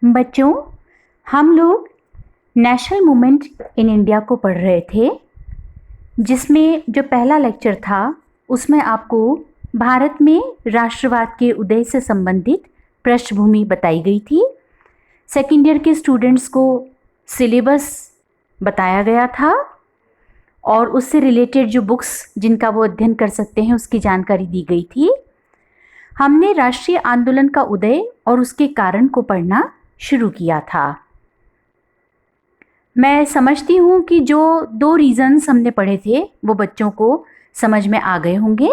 बच्चों, हम लोग नेशनल मूवमेंट इन इंडिया को पढ़ रहे थे, जिसमें जो पहला लेक्चर था उसमें आपको भारत में राष्ट्रवाद के उदय से संबंधित पृष्ठभूमि बताई गई थी। सेकेंड ईयर के स्टूडेंट्स को सिलेबस बताया गया था और उससे रिलेटेड जो बुक्स जिनका वो अध्ययन कर सकते हैं उसकी जानकारी दी गई थी। हमने राष्ट्रीय आंदोलन का उदय और उसके कारण को पढ़ना शुरू किया था। मैं समझती हूँ कि जो 2 रीज़न्स हमने पढ़े थे वो बच्चों को समझ में आ गए होंगे।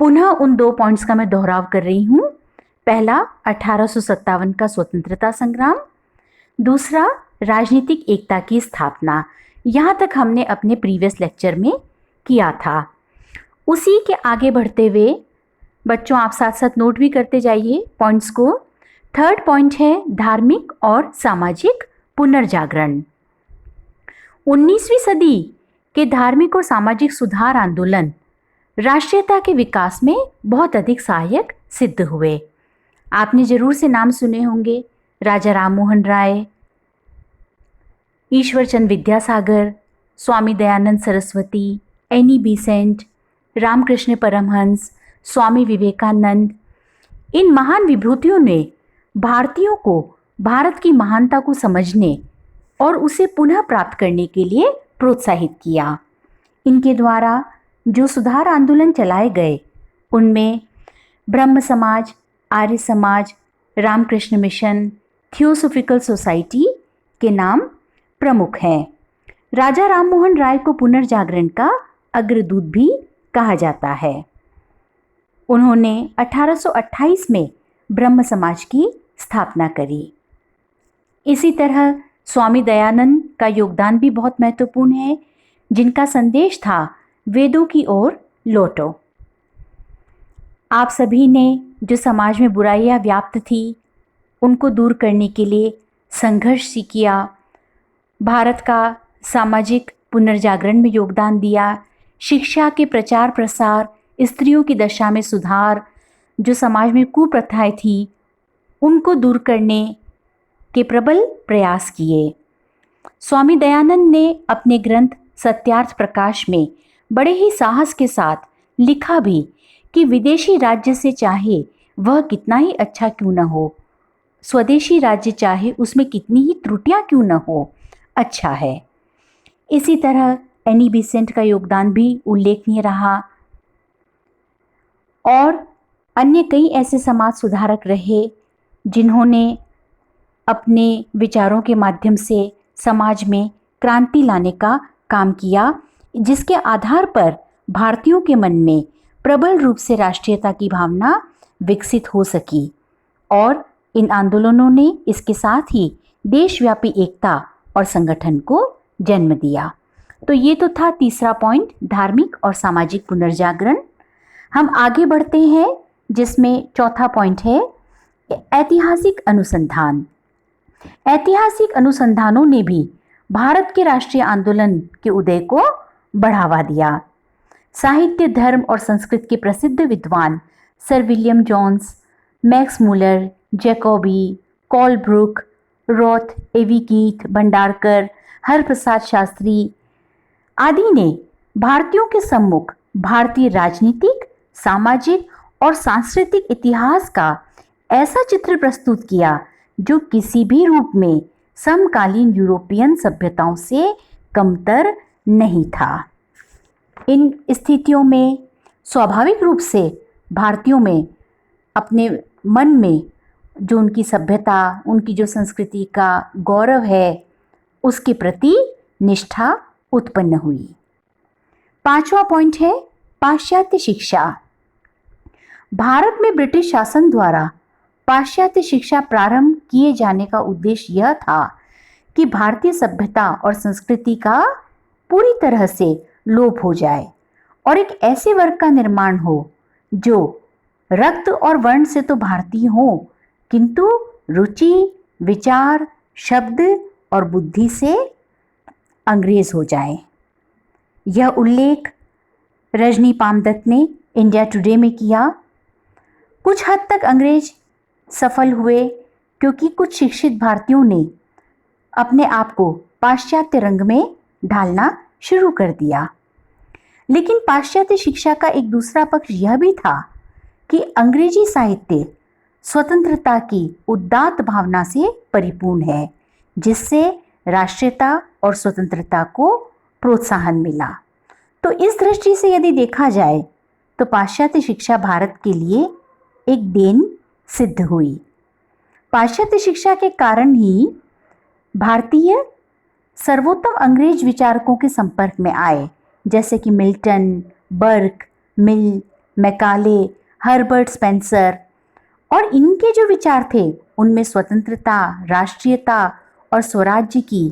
पुनः उन 2 पॉइंट्स का मैं दोहराव कर रही हूँ। पहला 1857 का स्वतंत्रता संग्राम, दूसरा राजनीतिक एकता की स्थापना। यहाँ तक हमने अपने प्रीवियस लेक्चर में किया था। उसी के आगे बढ़ते हुए बच्चों आप साथ साथ नोट भी करते जाइए पॉइंट्स को। थर्ड पॉइंट है धार्मिक और सामाजिक पुनर्जागरण। 19वीं सदी के धार्मिक और सामाजिक सुधार आंदोलन राष्ट्रीयता के विकास में बहुत अधिक सहायक सिद्ध हुए। आपने जरूर से नाम सुने होंगे, राजा राममोहन राय, ईश्वरचंद विद्यासागर, स्वामी दयानंद सरस्वती, एनी बेसेंट, रामकृष्ण परमहंस, स्वामी विवेकानंद। इन महान विभूतियों ने भारतीयों को भारत की महानता को समझने और उसे पुनः प्राप्त करने के लिए प्रोत्साहित किया। इनके द्वारा जो सुधार आंदोलन चलाए गए उनमें ब्रह्म समाज, Arya Samaj, Ramakrishna mission, theosophical society के नाम प्रमुख हैं। राजा राममोहन राय को पुनर्जागरण का अग्रदूत भी कहा जाता है। उन्होंने 1828 में ब्रह्म समाज की स्थापना करी। इसी तरह स्वामी दयानंद का योगदान भी बहुत महत्वपूर्ण है, जिनका संदेश था वेदों की ओर लौटो। आप सभी ने जो समाज में बुराइयां व्याप्त थी उनको दूर करने के लिए संघर्ष किया, भारत का सामाजिक पुनर्जागरण में योगदान दिया, शिक्षा के प्रचार प्रसार, स्त्रियों की दशा में सुधार, जो समाज में कुप्रथाएं थी उनको दूर करने के प्रबल प्रयास किए। स्वामी दयानंद ने अपने ग्रंथ सत्यार्थ प्रकाश में बड़े ही साहस के साथ लिखा भी कि विदेशी राज्य से चाहे वह कितना ही अच्छा क्यों न हो, स्वदेशी राज्य चाहे उसमें कितनी ही त्रुटियां क्यों न हो, अच्छा है। इसी तरह एनी बेसेंट का योगदान भी उल्लेखनीय रहा और अन्य कई ऐसे समाज सुधारक रहे जिन्होंने अपने विचारों के माध्यम से समाज में क्रांति लाने का काम किया, जिसके आधार पर भारतीयों के मन में प्रबल रूप से राष्ट्रीयता की भावना विकसित हो सकी और इन आंदोलनों ने इसके साथ ही देशव्यापी एकता और संगठन को जन्म दिया। तो ये तो था तीसरा पॉइंट, धार्मिक और सामाजिक पुनर्जागरण। हम आगे बढ़ते हैं जिसमें चौथा पॉइंट है ऐतिहासिक अनुसंधान। ऐतिहासिक अनुसंधानों ने भी भारत के राष्ट्रीय आंदोलन के उदय को बढ़ावा दिया। साहित्य, धर्म और संस्कृत के प्रसिद्ध विद्वान sir William Jones, Max Muller, Jacobi, Colebrooke, Roth, A B Keith, Bhandarkar, Haraprasad Shastri आदि ने भारतीयों के सम्मुख भारतीय राजनीतिक, सामाजिक और सांस्कृतिक इतिहास का ऐसा चित्र प्रस्तुत किया जो किसी भी रूप में समकालीन यूरोपियन सभ्यताओं से कमतर नहीं था। इन स्थितियों में स्वाभाविक रूप से भारतीयों में अपने मन में जो उनकी सभ्यता, उनकी जो संस्कृति का गौरव है उसके प्रति निष्ठा उत्पन्न हुई। पांचवा पॉइंट है पाश्चात्य शिक्षा। भारत में ब्रिटिश शासन द्वारा पाश्चात्य शिक्षा प्रारंभ किए जाने का उद्देश्य यह था कि भारतीय सभ्यता और संस्कृति का पूरी तरह से लोप हो जाए और एक ऐसे वर्ग का निर्माण हो जो रक्त और वर्ण से तो भारतीय हो किंतु रुचि, विचार, शब्द और बुद्धि से अंग्रेज हो जाए। यह उल्लेख रजनी पामदत्त ने इंडिया टुडे में किया। कुछ हद तक अंग्रेज सफल हुए क्योंकि कुछ शिक्षित भारतीयों ने अपने आप को पाश्चात्य रंग में ढालना शुरू कर दिया। लेकिन पाश्चात्य शिक्षा का एक दूसरा पक्ष यह भी था कि अंग्रेजी साहित्य स्वतंत्रता की उदात्त भावना से परिपूर्ण है, जिससे राष्ट्रीयता और स्वतंत्रता को प्रोत्साहन मिला। तो इस दृष्टि से यदि देखा जाए तो पाश्चात्य शिक्षा भारत के लिए एक देन सिद्ध हुई। पाश्चात्य शिक्षा के कारण ही भारतीय सर्वोत्तम अंग्रेज विचारकों के संपर्क में आए, जैसे कि मिल्टन, बर्क, मिल, मैकाले, हर्बर्ट स्पेंसर। और इनके जो विचार थे उनमें स्वतंत्रता, राष्ट्रीयता और स्वराज्य की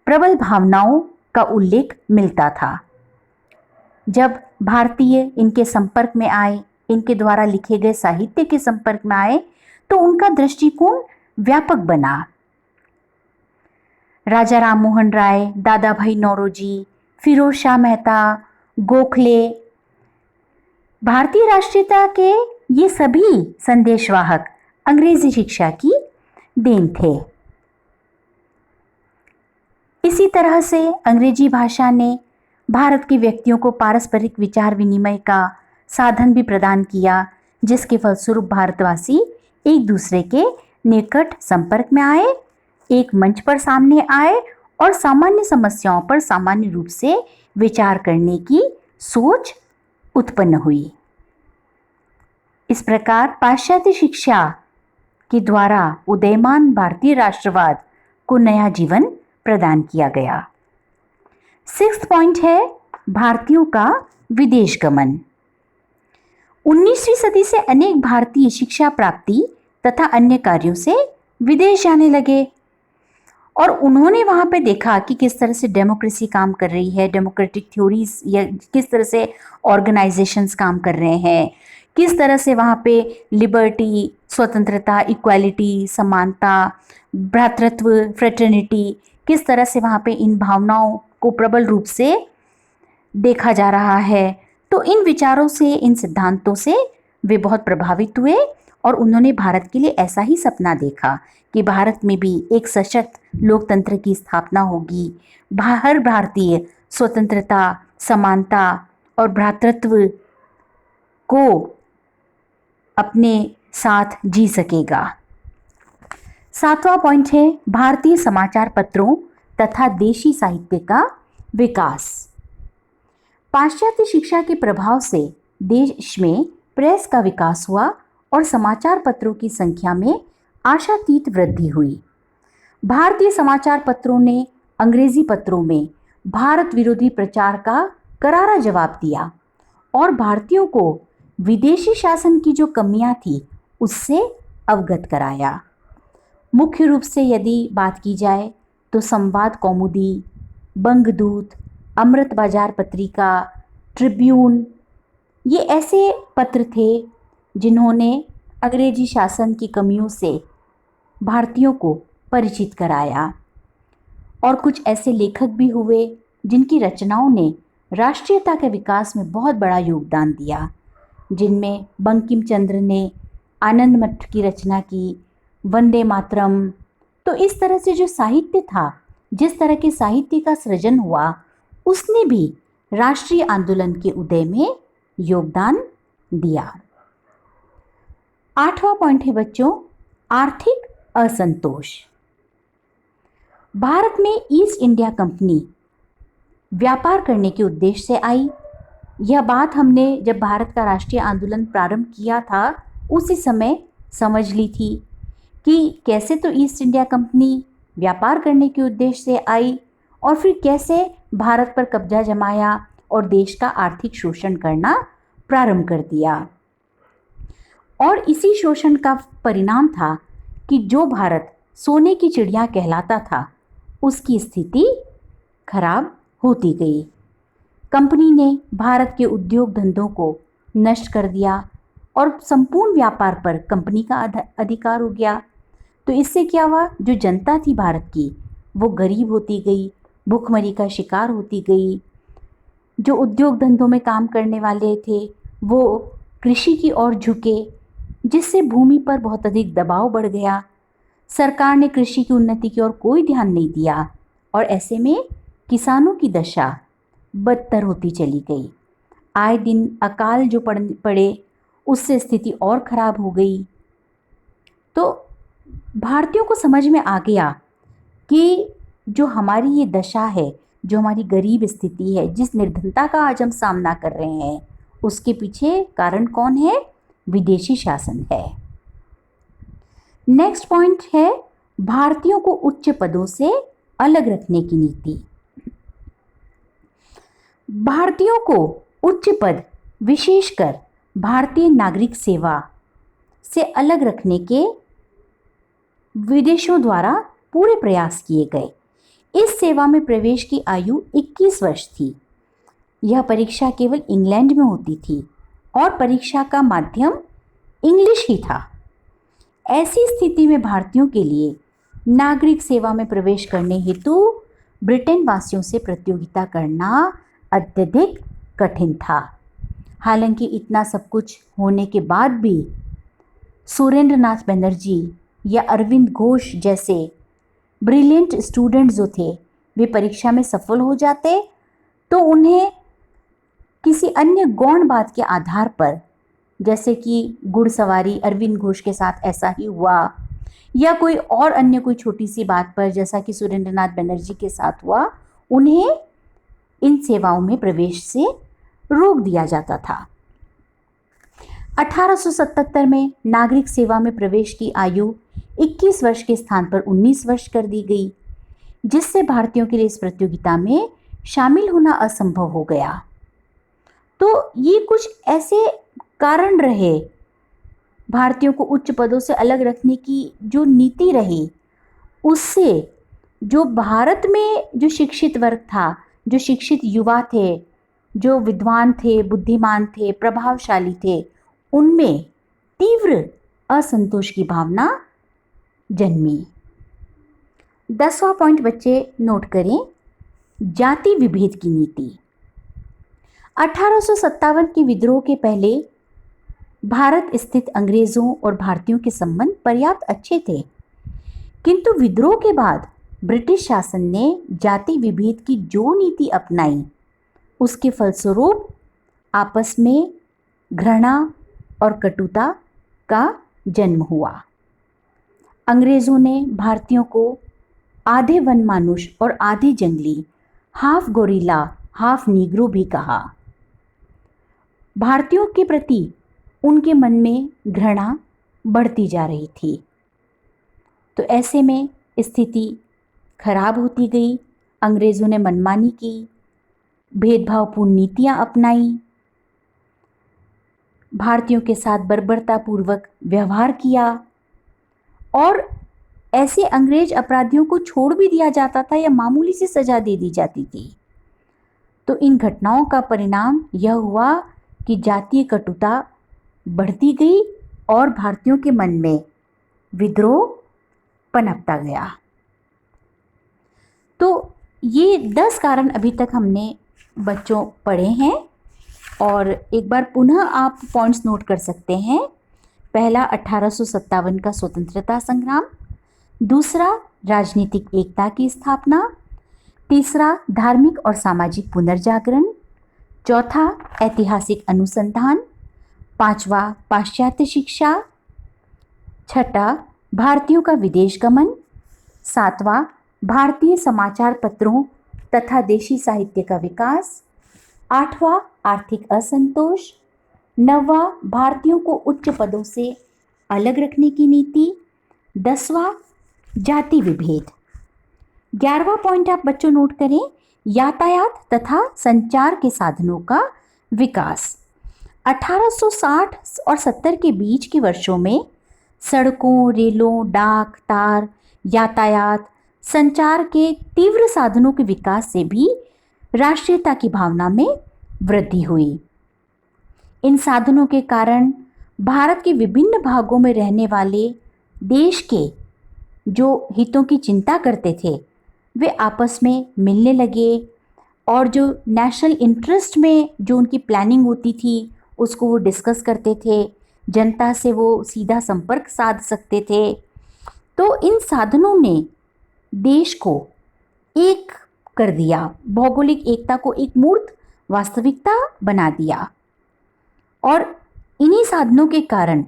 प्रबल भावनाओं का उल्लेख मिलता था। जब भारतीय इनके संपर्क में आए, इनके द्वारा लिखे गए साहित्य के संपर्क में आए, तो उनका दृष्टिकोण व्यापक बना। राजा राम मोहन राय, दादा भाई नौरोजी, फिरोज शाह मेहता, गोखले, भारतीय राष्ट्रीयता के ये सभी संदेशवाहक अंग्रेजी शिक्षा की देन थे। इसी तरह से अंग्रेजी भाषा ने भारत के व्यक्तियों को पारस्परिक विचार विनिमय का साधन भी प्रदान किया, जिसके फलस्वरूप भारतवासी एक दूसरे के निकट संपर्क में आए, एक मंच पर सामने आए और सामान्य समस्याओं पर सामान्य रूप से विचार करने की सोच उत्पन्न हुई। इस प्रकार पाश्चात्य शिक्षा के द्वारा उदयमान भारतीय राष्ट्रवाद को नया जीवन प्रदान किया गया। 6th पॉइंट है भारतीयों का विदेश गमन। 19वीं सदी से अनेक भारतीय शिक्षा प्राप्ति तथा अन्य कार्यों से विदेश जाने लगे और उन्होंने वहाँ पे देखा कि किस तरह से डेमोक्रेसी काम कर रही है, डेमोक्रेटिक थ्योरीज या किस तरह से ऑर्गेनाइजेशंस काम कर रहे हैं, किस तरह से वहाँ पे लिबर्टी, स्वतंत्रता, इक्वालिटी, समानता, भ्रातृत्व, फ्रेटर्निटी, किस तरह से वहाँ पे इन भावनाओं को प्रबल रूप से देखा जा रहा है। तो इन विचारों से, इन सिद्धांतों से वे बहुत प्रभावित हुए और उन्होंने भारत के लिए ऐसा ही सपना देखा कि भारत में भी एक सशक्त लोकतंत्र की स्थापना होगी, हर भारतीय स्वतंत्रता, समानता और भ्रातृत्व को अपने साथ जी सकेगा। 7वां पॉइंट है भारतीय समाचार पत्रों तथा देशी साहित्य का विकास। पाश्चात्य शिक्षा के प्रभाव से देश में प्रेस का विकास हुआ और समाचार पत्रों की संख्या में आशातीत वृद्धि हुई। भारतीय समाचार पत्रों ने अंग्रेजी पत्रों में भारत विरोधी प्रचार का करारा जवाब दिया और भारतीयों को विदेशी शासन की जो कमियां थी उससे अवगत कराया। मुख्य रूप से यदि बात की जाए तो संवाद कौमुदी, बंगदूत, अमृत बाजार पत्रिका, ट्रिब्यून, ये ऐसे पत्र थे जिन्होंने अंग्रेजी शासन की कमियों से भारतीयों को परिचित कराया। और कुछ ऐसे लेखक भी हुए जिनकी रचनाओं ने राष्ट्रीयता के विकास में बहुत बड़ा योगदान दिया, जिनमें बंकिम चंद्र ने आनंद मठ की रचना की, वंदे मातरम। तो इस तरह से जो साहित्य था, जिस तरह के साहित्य का सृजन हुआ, उसने भी राष्ट्रीय आंदोलन के उदय में योगदान दिया। 8वां पॉइंट है बच्चों, आर्थिक असंतोष। भारत में ईस्ट इंडिया कंपनी व्यापार करने के उद्देश्य से आई। यह बात हमने जब भारत का राष्ट्रीय आंदोलन प्रारंभ किया था उसी समय समझ ली थी कि कैसे तो ईस्ट इंडिया कंपनी व्यापार करने के उद्देश्य से आई और फिर कैसे भारत पर कब्जा जमाया और देश का आर्थिक शोषण करना प्रारंभ कर दिया। और इसी शोषण का परिणाम था कि जो भारत सोने की चिड़िया कहलाता था उसकी स्थिति खराब होती गई। कंपनी ने भारत के उद्योग धंधों को नष्ट कर दिया और संपूर्ण व्यापार पर कंपनी का अधिकार हो गया। तो इससे क्या हुआ, जो जनता थी भारत की वो गरीब होती गई, भूखमरी का शिकार होती गई। जो उद्योग धंधों में काम करने वाले थे वो कृषि की ओर झुके, जिससे भूमि पर बहुत अधिक दबाव बढ़ गया। सरकार ने कृषि की उन्नति की ओर कोई ध्यान नहीं दिया और ऐसे में किसानों की दशा बदतर होती चली गई। आए दिन अकाल जो पड़े उससे स्थिति और खराब हो गई। तो भारतीयों को समझ में आ गया कि जो हमारी ये दशा है, जो हमारी गरीब स्थिति है, जिस निर्धनता का आज हम सामना कर रहे हैं, उसके पीछे कारण कौन है? विदेशी शासन है। नेक्स्ट पॉइंट है भारतीयों को उच्च पदों से अलग रखने की नीति। भारतीयों को उच्च पद, विशेषकर भारतीय नागरिक सेवा से अलग रखने के विदेशों द्वारा पूरे प्रयास किए गए। इस सेवा में प्रवेश की आयु 21 वर्ष थी। यह परीक्षा केवल इंग्लैंड में होती थी और परीक्षा का माध्यम इंग्लिश ही था। ऐसी स्थिति में भारतीयों के लिए नागरिक सेवा में प्रवेश करने हेतु ब्रिटेन वासियों से प्रतियोगिता करना अत्यधिक कठिन था। हालांकि इतना सब कुछ होने के बाद भी सुरेंद्र नाथ बनर्जी या अरविंद घोष जैसे ब्रिलियंट स्टूडेंट जो थे, वे परीक्षा में सफल हो जाते तो उन्हें किसी अन्य गौण बात के आधार पर, जैसे कि घुड़सवारी अरविंद घोष के साथ ऐसा ही हुआ, या कोई और अन्य कोई छोटी सी बात पर जैसा कि सुरेंद्र नाथ बनर्जी के साथ हुआ, उन्हें इन सेवाओं में प्रवेश से रोक दिया जाता था। 1877 में नागरिक सेवा में प्रवेश की आयु 21 वर्ष के स्थान पर 19 वर्ष कर दी गई, जिससे भारतीयों के लिए इस प्रतियोगिता में शामिल होना असंभव हो गया। तो ये कुछ ऐसे कारण रहे भारतीयों को उच्च पदों से अलग रखने की जो नीति रही, उससे जो भारत में जो शिक्षित वर्ग था, जो शिक्षित युवा थे, जो विद्वान थे, बुद्धिमान थे, प्रभावशाली थे, उनमें तीव्र असंतोष की भावना जन्मी। 10वां पॉइंट बच्चे नोट करें, जाति विभेद की नीति। 1857 के विद्रोह के पहले भारत स्थित अंग्रेजों और भारतीयों के संबंध पर्याप्त अच्छे थे, किंतु विद्रोह के बाद ब्रिटिश शासन ने जाति विभेद की जो नीति अपनाई, उसके फलस्वरूप आपस में घृणा और कटुता का जन्म हुआ। अंग्रेजों ने भारतीयों को आधे वनमानुष और आधे जंगली, हाफ गोरिल्ला हाफ नीग्रो भी कहा। भारतीयों के प्रति उनके मन में घृणा बढ़ती जा रही थी। तो ऐसे में स्थिति खराब होती गई। अंग्रेज़ों ने मनमानी की, भेदभावपूर्ण नीतियां अपनाई, भारतीयों के साथ बर्बरतापूर्वक व्यवहार किया और ऐसे अंग्रेज अपराधियों को छोड़ भी दिया जाता था या मामूली सी सज़ा दे दी जाती थी। तो इन घटनाओं का परिणाम यह हुआ कि जातीय कटुता बढ़ती गई और भारतीयों के मन में विद्रोह पनपता गया। तो ये 10 कारण अभी तक हमने बच्चों पढ़े हैं और एक बार पुनः आप पॉइंट्स नोट कर सकते हैं। पहला 1857 का स्वतंत्रता संग्राम, दूसरा राजनीतिक एकता की स्थापना, तीसरा धार्मिक और सामाजिक पुनर्जागरण, चौथा ऐतिहासिक अनुसंधान, पांचवा पाश्चात्य शिक्षा, छठा भारतीयों का विदेश गमन, सातवां भारतीय समाचार पत्रों तथा देशी साहित्य का विकास, आठवां आर्थिक असंतोष, नौवां भारतीयों को उच्च पदों से अलग रखने की नीति, 10वां जाति विभेद। 11वां पॉइंट आप बच्चों नोट करें, यातायात तथा संचार के साधनों का विकास। 1860 और 70 के बीच के वर्षों में सड़कों, रेलों, डाक, तार, यातायात, संचार के तीव्र साधनों के विकास से भी राष्ट्रीयता की भावना में वृद्धि हुई। इन साधनों के कारण भारत के विभिन्न भागों में रहने वाले देश के जो हितों की चिंता करते थे, वे आपस में मिलने लगे और जो नेशनल इंटरेस्ट में जो उनकी प्लानिंग होती थी उसको वो डिस्कस करते थे, जनता से वो सीधा संपर्क साध सकते थे। तो इन साधनों ने देश को एक कर दिया, भौगोलिक एकता को एक मूर्त वास्तविकता बना दिया। और इन्हीं साधनों के कारण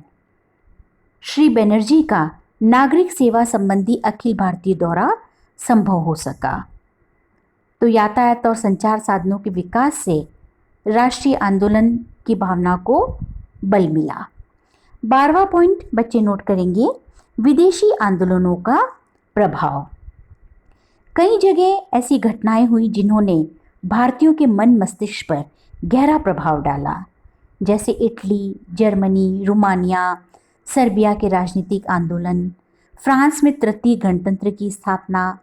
श्री बनर्जी का नागरिक सेवा संबंधी अखिल भारतीय दौरा संभव हो सका। तो यातायात और संचार साधनों के विकास से राष्ट्रीय आंदोलन की भावना को बल मिला। 12वां पॉइंट बच्चे नोट करेंगे, विदेशी आंदोलनों का प्रभाव। कई जगह ऐसी घटनाएं हुई जिन्होंने भारतीयों के मन मस्तिष्क पर गहरा प्रभाव डाला, जैसे इटली, जर्मनी, रोमानिया, सर्बिया के राजनीतिक आंदोलन, फ्रांस में तृतीय गणतंत्र की स्थापना,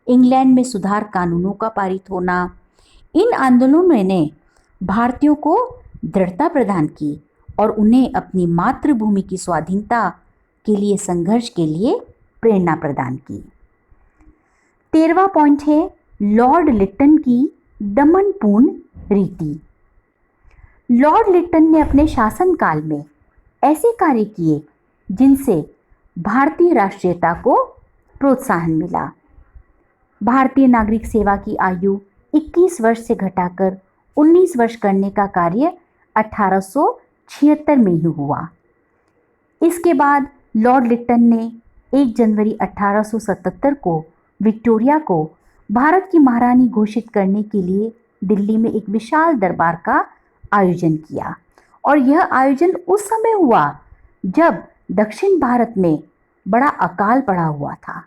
इंग्लैंड में सुधार कानूनों का पारित होना। इन आंदोलनों ने भारतीयों को दृढ़ता प्रदान की और उन्हें अपनी मातृभूमि की स्वाधीनता के लिए संघर्ष के लिए प्रेरणा प्रदान की। 13वां पॉइंट है लॉर्ड लिटन की दमनपूर्ण रीति। लॉर्ड लिटन ने अपने शासनकाल में ऐसे कार्य किए जिनसे भारतीय राष्ट्रीयता को प्रोत्साहन मिला। भारतीय नागरिक सेवा की आयु 21 वर्ष से घटाकर 19 वर्ष करने का कार्य 1876 में ही हुआ। इसके बाद लॉर्ड लिटन ने 1 जनवरी 1877 को विक्टोरिया को भारत की महारानी घोषित करने के लिए दिल्ली में एक विशाल दरबार का आयोजन किया। और यह आयोजन उस समय हुआ जब दक्षिण भारत में बड़ा अकाल पड़ा हुआ था।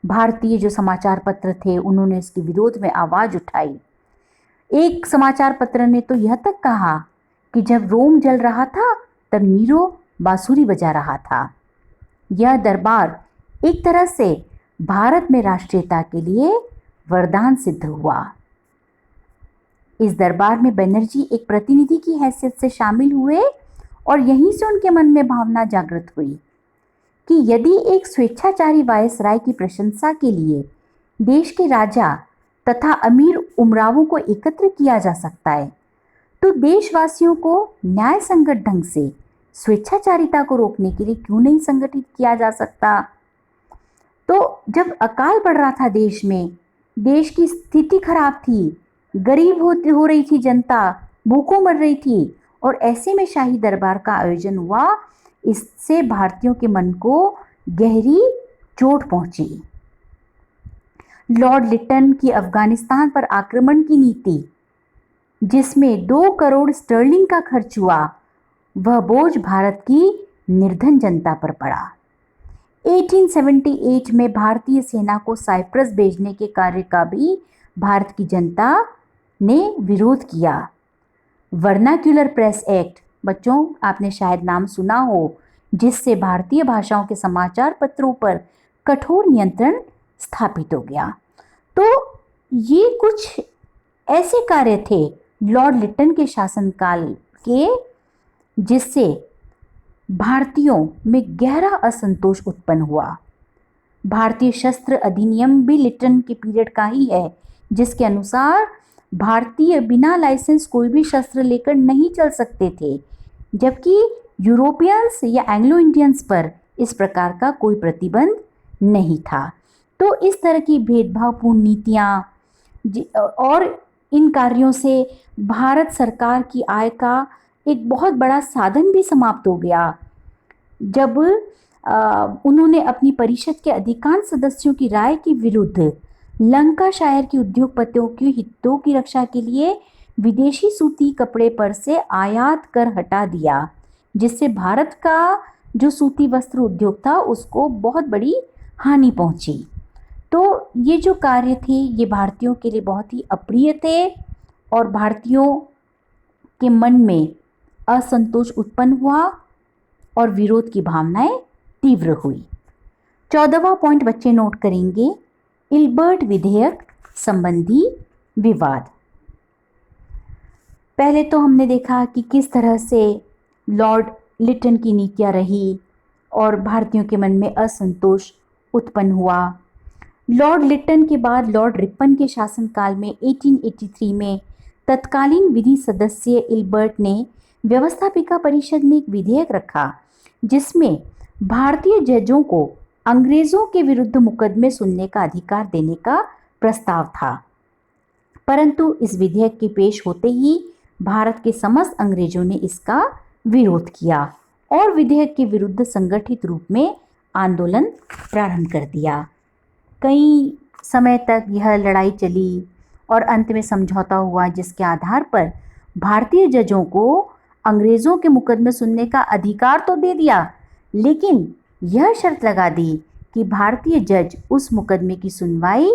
भारतीय जो समाचार पत्र थे उन्होंने इसके विरोध में आवाज़ उठाई। एक समाचार पत्र ने तो यह तक कहा कि जब रोम जल रहा था तब नीरो बांसुरी बजा रहा था। यह दरबार एक तरह से भारत में राष्ट्रीयता के लिए वरदान सिद्ध हुआ। इस दरबार में बनर्जी एक प्रतिनिधि की हैसियत से शामिल हुए और यहीं से उनके मन में भावना जागृत हुई कि यदि एक स्वेच्छाचारी वायसराय की प्रशंसा के लिए देश के राजा तथा अमीर उमरावों को एकत्र किया जा सकता है, तो देशवासियों को न्याय संगत ढंग से स्वेच्छाचारिता को रोकने के लिए क्यों नहीं संगठित किया जा सकता। तो जब अकाल पड़ रहा था देश में, देश की स्थिति खराब थी, गरीब हो रही थी जनता, भूखों मर रही थी, और ऐसे में शाही दरबार का आयोजन हुआ। इससे भारतीयों के मन को गहरी चोट पहुंची। लॉर्ड लिटन की अफगानिस्तान पर आक्रमण की नीति, जिसमें 2 करोड़ स्टर्लिंग का खर्च हुआ, वह बोझ भारत की निर्धन जनता पर पड़ा। 1878 में भारतीय सेना को साइप्रस भेजने के कार्य का भी भारत की जनता ने विरोध किया। वर्नाक्यूलर प्रेस एक्ट, बच्चों आपने शायद नाम सुना हो, जिससे भारतीय भाषाओं के समाचार पत्रों पर कठोर नियंत्रण स्थापित हो गया। तो ये कुछ ऐसे कार्य थे लॉर्ड लिटन के शासनकाल के जिससे भारतीयों में गहरा असंतोष उत्पन्न हुआ। भारतीय शस्त्र अधिनियम भी लिटन के पीरियड का ही है, जिसके अनुसार भारतीय बिना लाइसेंस कोई भी शस्त्र लेकर नहीं चल सकते थे, जबकि यूरोपियंस या एंग्लो इंडियंस पर इस प्रकार का कोई प्रतिबंध नहीं था। तो इस तरह की भेदभावपूर्ण नीतियाँ और इन कार्यों से भारत सरकार की आय का एक बहुत बड़ा साधन भी समाप्त हो गया। जब उन्होंने अपनी परिषद के अधिकांश सदस्यों की राय के विरुद्ध लंकाशायर के उद्योगपतियों के हितों की रक्षा के लिए विदेशी सूती कपड़े पर से आयात कर हटा दिया, जिससे भारत का जो सूती वस्त्र उद्योग था उसको बहुत बड़ी हानि पहुंची। तो ये जो कार्य थे ये भारतीयों के लिए बहुत ही अप्रिय थे और भारतीयों के मन में असंतोष उत्पन्न हुआ और विरोध की भावनाएं तीव्र हुई। 14वां पॉइंट बच्चे नोट करेंगे, इल्बर्ट विधेयक संबंधी विवाद। पहले तो हमने देखा कि किस तरह से लॉर्ड लिटन की नीतियां रही और भारतीयों के मन में असंतोष उत्पन्न हुआ। लॉर्ड लिटन के बाद लॉर्ड रिपन के शासनकाल में 1883 में तत्कालीन विधि सदस्य इल्बर्ट ने व्यवस्थापिका परिषद में एक विधेयक रखा, जिसमें भारतीय जजों को अंग्रेजों के विरुद्ध मुकदमे सुनने का अधिकार देने का प्रस्ताव था, परंतु इस विधेयक के पेश होते ही भारत के समस्त अंग्रेजों ने इसका विरोध किया और विधेयक के विरुद्ध संगठित रूप में आंदोलन प्रारंभ कर दिया। कई समय तक यह लड़ाई चली और अंत में समझौता हुआ, जिसके आधार पर भारतीय जजों को अंग्रेजों के मुकदमे सुनने का अधिकार तो दे दिया, लेकिन यह शर्त लगा दी कि भारतीय जज उस मुकदमे की सुनवाई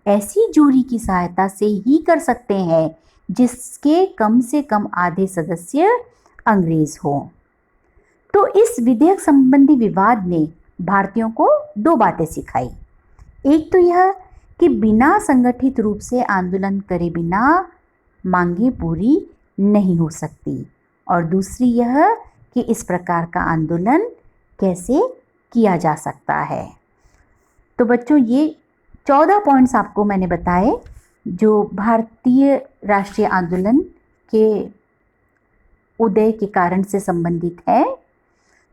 ऐसी जूरी की सहायता से ही कर सकते हैं जिसके कम से कम आधे सदस्य अंग्रेज हों। तो इस विधेयक संबंधी विवाद ने भारतीयों को दो बातें सिखाई। एक तो यह कि बिना संगठित रूप से आंदोलन करे बिना मांगें पूरी नहीं हो सकती, और दूसरी यह कि इस प्रकार का आंदोलन कैसे किया जा सकता है। तो बच्चों, ये 14 पॉइंट्स आपको मैंने बताए जो भारतीय राष्ट्रीय आंदोलन के उदय के कारण से संबंधित है।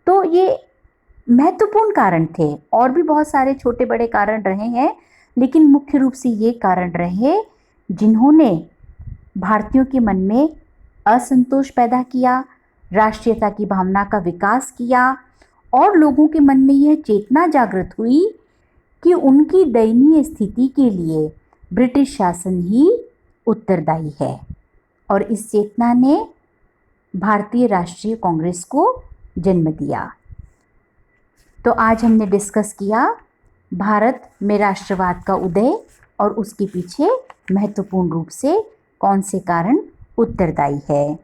तो ये महत्वपूर्ण कारण थे, और भी बहुत सारे छोटे बड़े कारण रहे हैं, लेकिन मुख्य रूप से ये कारण रहे जिन्होंने भारतीयों के मन में असंतोष पैदा किया, राष्ट्रीयता की भावना का विकास किया, और लोगों के मन में यह चेतना जागृत हुई कि उनकी दयनीय स्थिति के लिए ब्रिटिश शासन ही उत्तरदायी है, और इस चेतना ने भारतीय राष्ट्रीय कांग्रेस को जन्म दिया। तो आज हमने डिस्कस किया भारत में राष्ट्रवाद का उदय और उसके पीछे महत्वपूर्ण रूप से कौन से कारण उत्तरदायी है।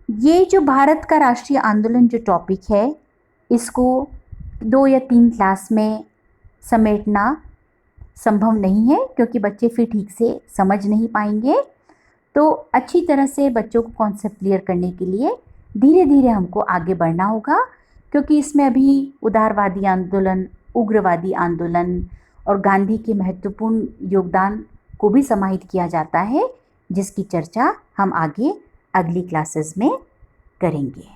ये जो भारत का राष्ट्रीय आंदोलन जो टॉपिक है, इसको 2 या 3 क्लास में समेटना संभव नहीं है, क्योंकि बच्चे फिर ठीक से समझ नहीं पाएंगे। तो अच्छी तरह से बच्चों को कॉन्सेप्ट क्लियर करने के लिए धीरे धीरे हमको आगे बढ़ना होगा, क्योंकि इसमें अभी उदारवादी आंदोलन, उग्रवादी आंदोलन और गांधी के महत्वपूर्ण योगदान को भी समाहित किया जाता है, जिसकी चर्चा हम आगे अगली क्लासेस में करेंगे।